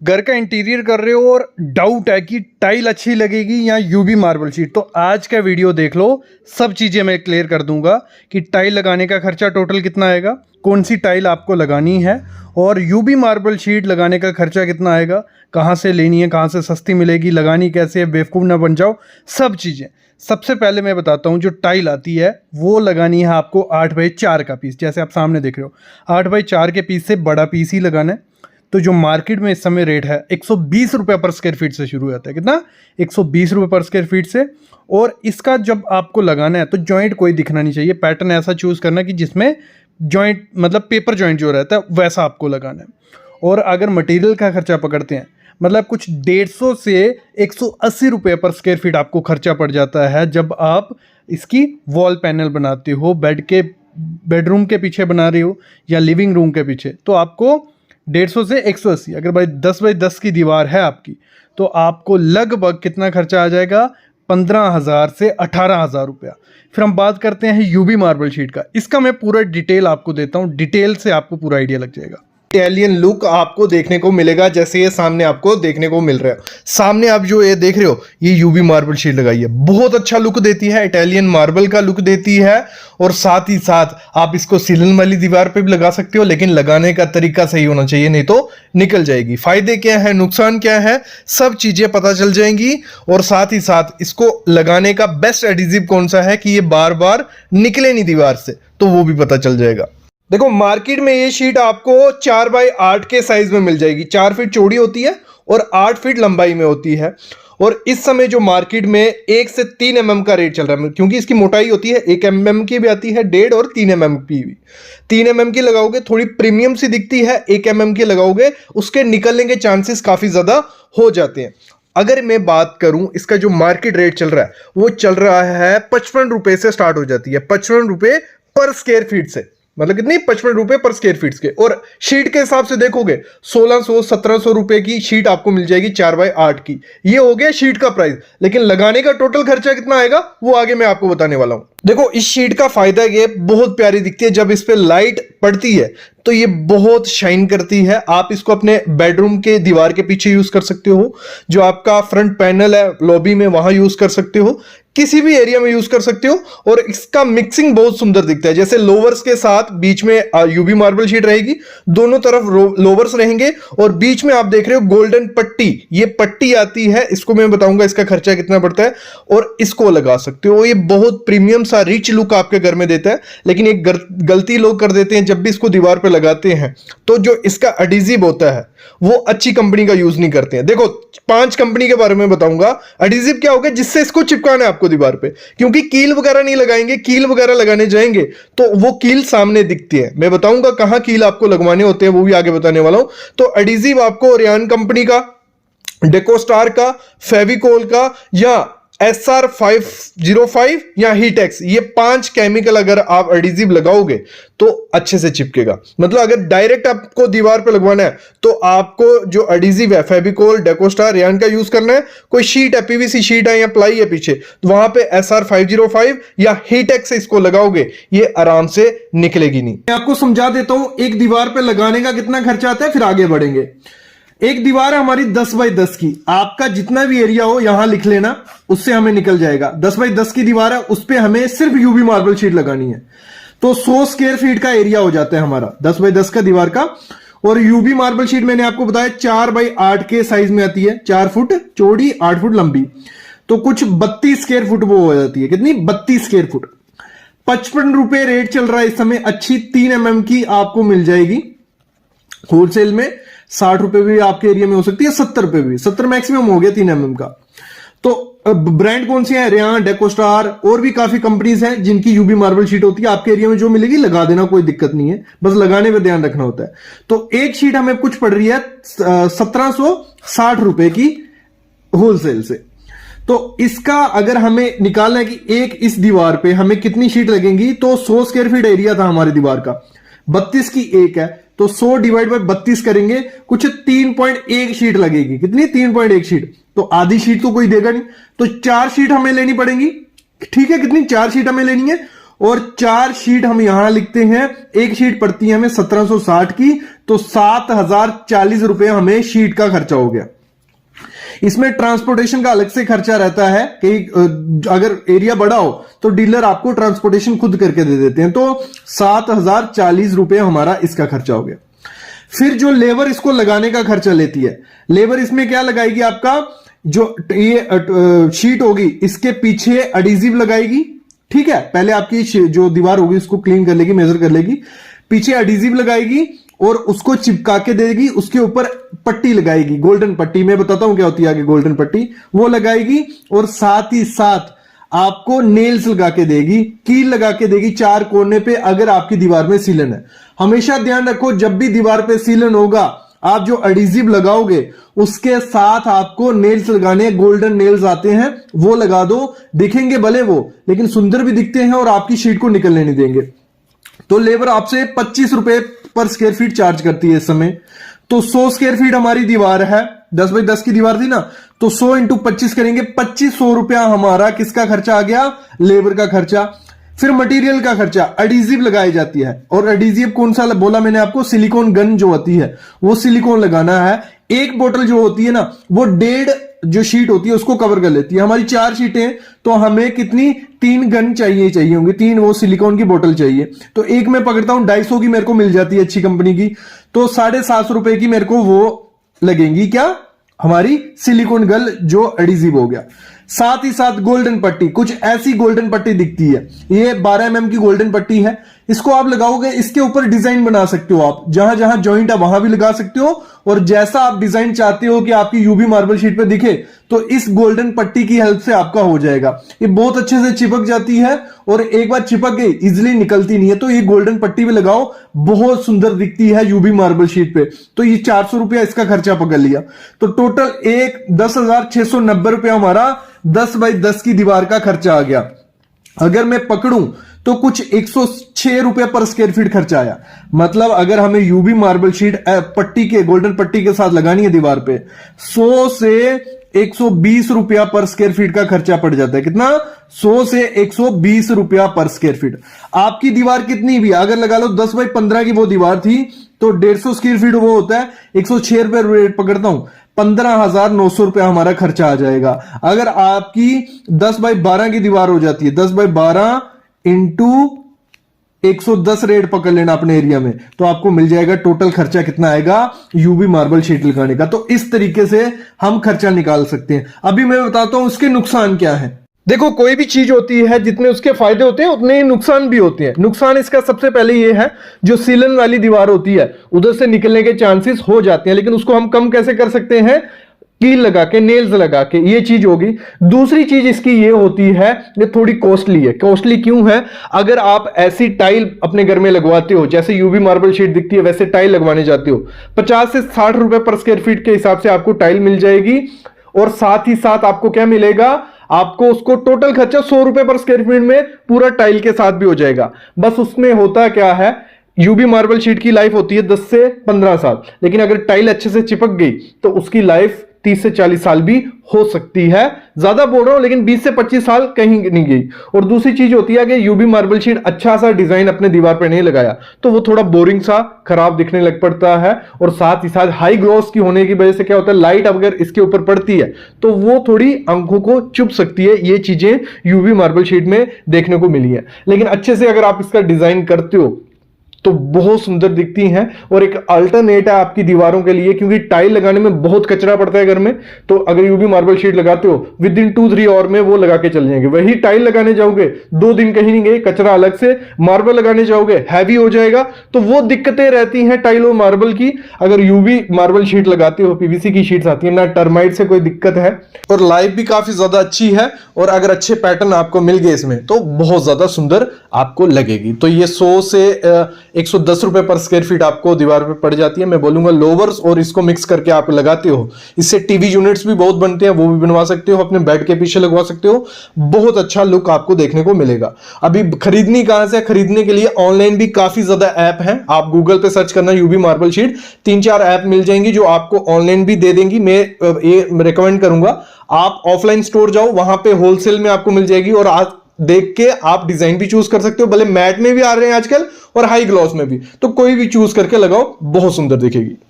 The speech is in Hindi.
घर का इंटीरियर कर रहे हो और डाउट है कि टाइल अच्छी लगेगी या यूवी मार्बल शीट, तो आज का वीडियो देख लो। सब चीज़ें मैं क्लियर कर दूंगा कि टाइल लगाने का खर्चा टोटल कितना आएगा, कौन सी टाइल आपको लगानी है और यूवी मार्बल शीट लगाने का खर्चा कितना आएगा, कहाँ से लेनी है, कहाँ से सस्ती मिलेगी, लगानी कैसे है, बेवकूफ़ ना बन जाओ, सब चीज़ें। सबसे पहले मैं बताता हूँ, जो टाइल आती है वो लगानी है आपको 8x4 का पीस, जैसे आप सामने देख रहे हो 8x4 के पीस से बड़ा पीस ही लगाना है। तो जो मार्केट में इस समय रेट है 120 रुपये पर स्क्वायर फीट से शुरू होता है। कितना? 120 रुपये पर स्क्वायर फीट से। और इसका जब आपको लगाना है तो जॉइंट कोई दिखना नहीं चाहिए, पैटर्न ऐसा चूज़ करना कि जिसमें जॉइंट मतलब पेपर जॉइंट जो रहता है वैसा आपको लगाना है। और अगर मटेरियल का खर्चा पकड़ते हैं, मतलब कुछ 150 से 180 रुपये पर स्क्वायर फीट आपको खर्चा पड़ जाता है जब आप इसकी वॉल पैनल बनाते हो, बेडरूम के पीछे बना रहे हो या लिविंग रूम के पीछे, तो आपको 150 से 180। अगर भाई 10x10 की दीवार है आपकी तो आपको लगभग कितना खर्चा आ जाएगा? 15,000 से 18,000 रुपया। फिर हम बात करते हैं यूवी मार्बल शीट का। इसका मैं पूरा डिटेल आपको देता हूँ, डिटेल से आपको पूरा आइडिया लग जाएगा। इटालियन लुक आपको देखने को मिलेगा, जैसे ये सामने आपको देखने को मिल रहा है। सामने आप जो ये देख रहे हो, ये यूवी मार्बल शीट लगाई है, बहुत अच्छा लुक देती है, इटालियन मार्बल का लुक देती है। और साथ ही साथ आप इसको सीलन वाली दीवार पे भी लगा सकते हो, लेकिन लगाने का तरीका सही होना चाहिए, नहीं तो निकल जाएगी। फायदे क्या है, नुकसान क्या है, सब चीजें पता चल जाएंगी। और साथ ही साथ इसको लगाने का बेस्ट एडिजिव कौन सा है कि ये बार बार निकले नहीं दीवार से, तो वो भी पता चल जाएगा। देखो, मार्केट में ये शीट आपको 4x8 के साइज में मिल जाएगी। 4 फीट चौड़ी होती है और 8 फीट लंबाई में होती है। और इस समय जो मार्केट में 1 से 3 mm का रेट चल रहा है, क्योंकि इसकी मोटाई होती है 1 mm की भी आती है, 1.5 और 3 mm की भी। 3 mm की लगाओगे थोड़ी प्रीमियम सी दिखती है, 1 mm की लगाओगे उसके निकलने के चांसेस काफी ज्यादा हो जाते हैं। अगर मैं बात करूं, इसका जो मार्केट रेट चल रहा है वो चल रहा है 55 रुपए से स्टार्ट हो जाती है। 55 रुपए पर स्क्वायर फीट से, मतलब कितनी? 55 रुपए पर स्क्वायर फीट के। और शीट के हिसाब से देखोगे 1600-1700 रुपए की शीट आपको मिल जाएगी 4x8 की। ये हो गया शीट का प्राइस, लेकिन लगाने का टोटल खर्चा कितना आएगा वो आगे मैं आपको बताने वाला हूं। देखो, इस शीट का फायदा ये बहुत प्यारी दिखती है, जब इस पे लाइट पड़ती है तो ये बहुत शाइन करती है। आप इसको अपने बेडरूम के दीवार के पीछे यूज कर सकते हो, जो आपका फ्रंट पैनल है लॉबी में वहां यूज कर सकते हो, किसी भी एरिया में यूज कर सकते हो। और इसका मिक्सिंग बहुत सुंदर दिखता है, जैसे लोवर्स के साथ बीच में यूवी मार्बल शीट रहेगी, दोनों तरफ लोवर्स रहेंगे और बीच में आप देख रहे हो गोल्डन पट्टी, ये पट्टी आती है। इसको मैं बताऊंगा इसका खर्चा कितना पड़ता है, और इसको लगा सकते हो। ये बहुत प्रीमियम सा रिच लुक आपके घर में देता है। लेकिन एक गलती लोग कर देते हैं, जब भी इसको दीवार पे लगाते हैं तो जो इसका एडिजिव होता है वो अच्छी कंपनी का यूज नहीं करते हैं। देखो, 5 कंपनी के बारे में बताऊंगा। एडिजिव क्या होगा? जिससे इसको चिपकाना है आपको दीवार पे, क्योंकि कील वगैरह नहीं लगाएंगे। कील वगैरह लगाने जाएंगे तो वो कील सामने दिखती है। मैं बताऊंगा कहां कील आपको लगवाने होते हैं, वो भी आगे बताने वाला हूं। तो एडिजिव आपको ओरियन कंपनी का, डेकोस्टार का, फेविकोल का या SR 505 या हीटेक्स, ये 5 केमिकल अगर आप एडिजिव लगाओगे तो अच्छे से चिपकेगा। मतलब अगर डायरेक्ट आपको दीवार पे लगवाना है तो आपको जो एडिजिव है फेविकोल, डेकोस्टार, रेयन का यूज करना है। कोई शीट है, PVC शीट है या प्लाई है पीछे, तो वहां पे SR 505 या हीटेक्स से इसको लगाओगे, ये आराम से निकलेगी नहीं। मैं आपको समझा देता हूं एक दीवार पे लगाने का कितना खर्चा आता है, फिर आगे बढ़ेंगे। एक दीवार है हमारी 10x10 की, आपका जितना भी एरिया हो यहां लिख लेना, उससे हमें निकल जाएगा। 10x10 की दीवार है, उस पे हमें सिर्फ यूवी मार्बल शीट लगानी है, तो 100 स्क्वायर फीट का एरिया हो जाता है हमारा 10x10 का दीवार का। और यूवी मार्बल शीट मैंने आपको बताया 4x8 के साइज में आती है, 4 फुट चौड़ी, 8 फुट लंबी, तो कुछ 32 स्क्वायर फुट वो हो जाती है। कितनी? 32 स्क्वायर फुट। 55 रुपए रेट चल रहा है इस समय। अच्छी 3 mm की आपको मिल जाएगी होलसेल में। 60 रुपए भी आपके एरिया में हो सकती है, 70 रुपए भी, 70 मैक्सिमम हो गया 3 mm का। तो ब्रांड कौन सी है? रेयन, डेकोस्टार, और भी काफी कंपनीज हैं जिनकी यूवी मार्बल शीट होती है। आपके एरिया में जो मिलेगी लगा देना, कोई दिक्कत नहीं है, बस लगाने पे ध्यान रखना होता है। तो एक शीट हमें कुछ पड़ रही है 1760 रुपए की होलसेल से। तो इसका अगर हमें निकालना है कि एक इस दीवार पे हमें कितनी शीट लगेंगी, तो 100 स्क्वायर फीट एरिया था हमारी दीवार का, 32 की एक है, तो 100 डिवाइड बाय 32 करेंगे, कुछ 3.1 शीट लगेगी। कितनी? 3.1 शीट। तो आधी शीट तो कोई देगा नहीं, तो 4 शीट हमें लेनी पड़ेगी। ठीक है, कितनी? 4 शीट हमें लेनी है। और 4 शीट हम यहां लिखते हैं। एक शीट पड़ती है हमें 1760 की, तो 7040 रुपए हमें शीट का खर्चा हो गया। इसमें ट्रांसपोर्टेशन का अलग से खर्चा रहता है कि अगर एरिया बड़ा हो तो डीलर आपको ट्रांसपोर्टेशन खुद करके दे देते हैं, तो 7040 रुपए हमारा इसका खर्चा हो गया। फिर जो लेबर इसको लगाने का खर्चा लेती है, लेबर इसमें क्या लगाएगी, आपका जो ये शीट होगी इसके पीछे एडिजिव लगाएगी। ठीक है, पहले आपकी जो दीवार होगी उसको क्लीन कर लेगी, मेजर कर लेगी, पीछे एडिजिव लगाएगी और उसको चिपका के देगी। उसके ऊपर पट्टी लगाएगी, गोल्डन पट्टी, मैं बताता हूं क्या होती है आगे गोल्डन पट्टी, वो लगाएगी। और साथ ही साथ आपको नेल्स लगा के देगी, कील लगा के देगी 4 कोने पे, अगर आपकी दीवार में सीलन है। हमेशा ध्यान रखो, जब भी दीवार पे सीलन होगा, आप जो एडिजिव लगाओगे उसके साथ आपको नेल्स लगाने, गोल्डन नेल्स आते हैं, वो लगा दो। दिखेंगे भले वो, लेकिन सुंदर भी दिखते हैं और आपकी शीट को निकलने नहीं देंगे। तो लेबर आपसे 25 रुपए पर स्क्वायर फीट चार्ज करती है इस समय। तो 100 स्क्वायर फीट हमारी दीवार है, 10 बाई 10 की दीवार थी ना, तो 100 इंटू 25 करेंगे, 2500 रुपया हमारा किसका खर्चा आ गया, लेबर का खर्चा। फिर मटेरियल का खर्चा, एडिजिव लगाई जाती है, और एडिजिव कौन सा बोला मैंने आपको, सिलिकॉन गन जो होती है वो सिलिकॉन लगाना है। एक बोतल जो होती है ना, वो 1.5 जो शीट होती है उसको कवर कर लेती है। हमारी 4 शीटें, तो हमें कितनी, 3 गन चाहिए होंगी, 3 वो सिलिकॉन की बोतल चाहिए। तो एक मैं पकड़ता हूं 250 की, मेरे को मिल जाती है अच्छी कंपनी की, तो 750 रुपए की मेरे को वो लगेंगी, क्या, हमारी सिलिकॉन गन जो एडिजिव हो गया। साथ ही साथ गोल्डन पट्टी, कुछ ऐसी गोल्डन पट्टी दिखती है, ये 12 mm की गोल्डन पट्टी है, इसको आप लगाओगे, इसके ऊपर डिजाइन बना सकते हो आप, जहां जहां जॉइंट है वहां भी लगा सकते हो, और जैसा आप डिजाइन चाहते हो कि आपकी यूवी मार्बल शीट पे दिखे, तो इस गोल्डन पट्टी की हेल्प से आपका हो जाएगा। ये बहुत अच्छे से चिपक जाती है, और एक बार चिपक गई इजिली निकलती नहीं है, तो ये गोल्डन पट्टी भी लगाओ, बहुत सुंदर दिखती है यूवी मार्बल शीट पे। तो ये 400 रुपया इसका खर्चा पकड़ लिया, तो टोटल 10,690 रुपया हमारा 10 बाई 10 की दीवार का खर्चा आ गया। अगर मैं पकड़ूं तो कुछ 106 रुपए पर स्क्वायर फीट खर्चा आया। मतलब अगर हमें यूवी मार्बल शीट पट्टी के, गोल्डन पट्टी के साथ लगानी है दीवार पे, 100 से 120 रुपया पर स्क्वायर फीट का खर्चा पड़ जाता है। कितना, 100 से 120 रुपया पर स्क्वायर फीट। आपकी दीवार कितनी भी, अगर लगा लो 10 बाई 15 की वो दीवार थी, तो 150 स्क्वायर फीट वो होता है, 106 रुपए रेट पकड़ता हूं, 15,900 रुपया हमारा खर्चा आ जाएगा। अगर आपकी 10 बाई 12 की दीवार हो जाती है, 10 बाई 12 इंटू 110 रेट पकड़ लेना अपने एरिया में, तो आपको मिल जाएगा टोटल खर्चा कितना आएगा यूवी मार्बल शीट लगाने का। तो इस तरीके से हम खर्चा निकाल सकते हैं। अभी मैं बताता हूं उसके नुकसान क्या है। देखो, कोई भी चीज होती है जितने उसके फायदे होते हैं उतने ही नुकसान भी होते हैं। नुकसान इसका सबसे पहले ये है, जो सीलन वाली दीवार होती है उधर से निकलने के चांसेस हो जाते हैं, लेकिन उसको हम कम कैसे कर सकते हैं, कील लगा के, नेल्स लगा के, ये चीज होगी। दूसरी चीज इसकी ये होती है, ये थोड़ी कॉस्टली है। कॉस्टली क्यों है, अगर आप ऐसी टाइल अपने घर में लगवाते हो, जैसे यूवी मार्बल शीट दिखती है वैसे टाइल लगवाने जाते हो, 50 से 60 रुपए पर स्क्वायर फीट के हिसाब से आपको टाइल मिल जाएगी। और साथ ही साथ आपको क्या मिलेगा, आपको उसको टोटल खर्चा 100 रुपए पर स्क्वायर फीट में पूरा टाइल के साथ भी हो जाएगा। बस उसमें होता क्या है, यूवी मार्बल शीट की लाइफ होती है 10 से 15 साल, लेकिन अगर टाइल अच्छे से चिपक गई तो उसकी लाइफ 30 से 40 साल भी हो सकती है। ज्यादा बोल रहा हूं, लेकिन 20 से 25 साल कहीं नहीं गई। और दूसरी चीज होती है कि यूवी मार्बल शीट अच्छा सा डिजाइन अपने दीवार पर नहीं लगाया तो वो थोड़ा बोरिंग सा, खराब दिखने लग पड़ता है। और साथ ही साथ हाई ग्लॉस की होने की वजह से क्या होता है, लाइट अगर इसके ऊपर पड़ती है तो वो थोड़ी आंखों को चुभ सकती है। ये चीजें यूवी मार्बल शीट में देखने को मिली है। लेकिन अच्छे से अगर आप इसका डिजाइन करते हो तो बहुत सुंदर दिखती हैं, और एक अल्टरनेट है आपकी दीवारों के लिए, क्योंकि टाइल लगाने में बहुत कचरा पड़ता है घर में। तो अगर यूवी मार्बल शीट लगाते हो, विद इन 2-3 आवर में वो लगा के चल जाएंगे। वही टाइल लगाने जाओगे 2 दिन कहीं नहीं गए, कचरा अलग से। मार्बल लगाने जाओगे हैवी हो जाएगा, तो वो दिक्कतें रहती हैं टाइल और मार्बल की। अगर यूवी मार्बल शीट लगाते हो, पीवीसी की शीट्स आती है ना, टर्माइट से कोई दिक्कत है, और लाइफ भी काफी ज्यादा अच्छी है। और अगर अच्छे पैटर्न आपको मिल गए इसमें तो बहुत ज्यादा सुंदर आपको लगेगी। तो ये 100 से 110 रुपए पर स्क्वायर फीट आपको दीवार पे पड़ जाती है। मैं बोलूंगा लोवर्स और इसको मिक्स करके आप लगाते हो, इससे टीवी यूनिट्स भी बहुत बनते हैं, वो भी बनवा सकते हो, अपने बेड के पीछे लगवा सकते हो। बहुत अच्छा लुक आपको देखने को मिलेगा। अभी खरीदनी कहां से, खरीदने के लिए ऑनलाइन भी काफी ज्यादा ऐप हैं। आप गूगल पे सर्च करना यूवी मार्बल शीट, 3-4 ऐप मिल जाएंगी जो आपको ऑनलाइन भी दे देंगी। मैं ये रिकमेंड करूंगा आप ऑफलाइन स्टोर जाओ, वहां पे होलसेल में आपको मिल जाएगी। और आज देख के आप डिजाइन भी चूज कर सकते हो, भले मैट में भी आ रहे हैं आजकल और हाई ग्लॉस में भी, तो कोई भी चूज करके लगाओ, बहुत सुंदर दिखेगी।